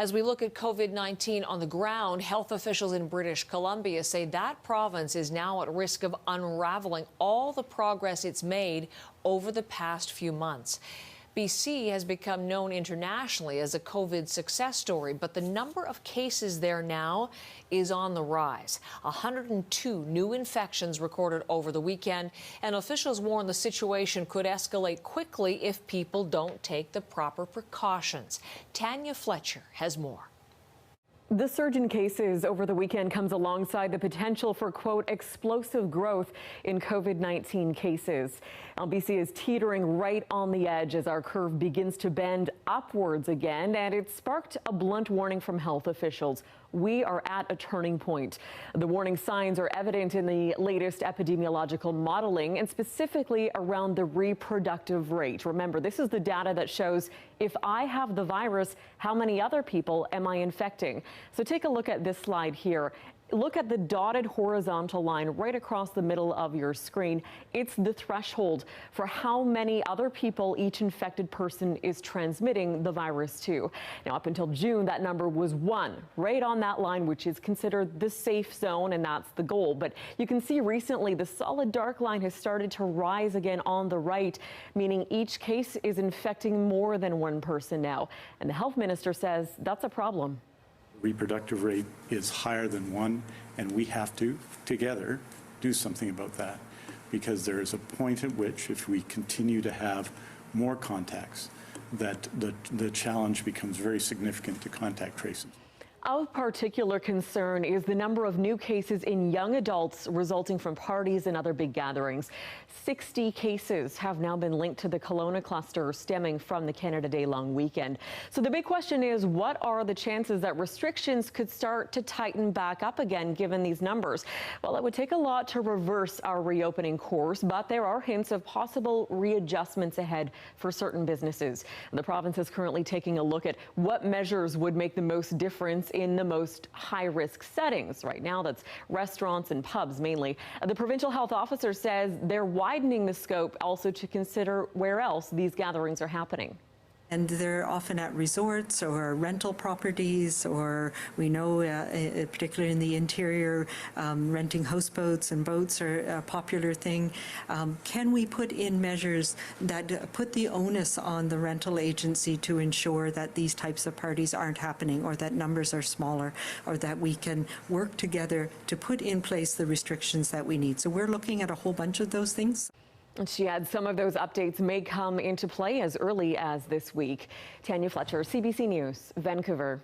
As we look at COVID-19 on the ground, health officials in British Columbia say that province is now at risk of unraveling all the progress it's made over the past few months. BC has become known internationally as a COVID success story, but the number of cases there now is on the rise. 102 new infections recorded over the weekend, and officials warn the situation could escalate quickly if people don't take the proper precautions. Tanya Fletcher has more. The surge in cases over the weekend comes alongside the potential for, quote, explosive growth in COVID-19 cases. BC is teetering right on the edge as our curve begins to bend upwards again, and it sparked a blunt warning from health officials. We are at a turning point. The warning signs are evident in the latest epidemiological modeling, and specifically around the reproductive rate. Remember, this is the data that shows if I have the virus, how many other people am I infecting? So take a look at this slide here. Look at the dotted horizontal line right across the middle of your screen. It's the threshold for how many other people each infected person is transmitting the virus to. Now, up until June, that number was 1, right on that line, which is considered the safe zone, and that's the goal. But you can see recently the solid dark line has started to rise again on the right, meaning each case is infecting more than one person now. And the health minister says that's a problem. Reproductive rate is higher than 1, and we have to, together, do something about that, because there is a point at which, if we continue to have more contacts, that the challenge becomes very significant to contact tracing. Of particular concern is the number of new cases in young adults resulting from parties and other big gatherings. 60 cases have now been linked to the Kelowna cluster stemming from the Canada Day long weekend. So the big question is, what are the chances that restrictions could start to tighten back up again given these numbers? Well, it would take a lot to reverse our reopening course, but there are hints of possible readjustments ahead for certain businesses. The province is currently taking a look at what measures would make the most difference in the most high-risk settings. Right now, that's restaurants and pubs mainly. The provincial health officer says they're widening the scope also to consider where else these gatherings are happening. And they're often at resorts or rental properties, or we know, particularly in the interior, renting houseboats and boats are a popular thing. Can we put in measures that put the onus on the rental agency to ensure that these types of parties aren't happening, or that numbers are smaller, or that we can work together to put in place the restrictions that we need? So we're looking at a whole bunch of those things. She adds some of those updates may come into play as early as this week. Tanya Fletcher, CBC News, Vancouver.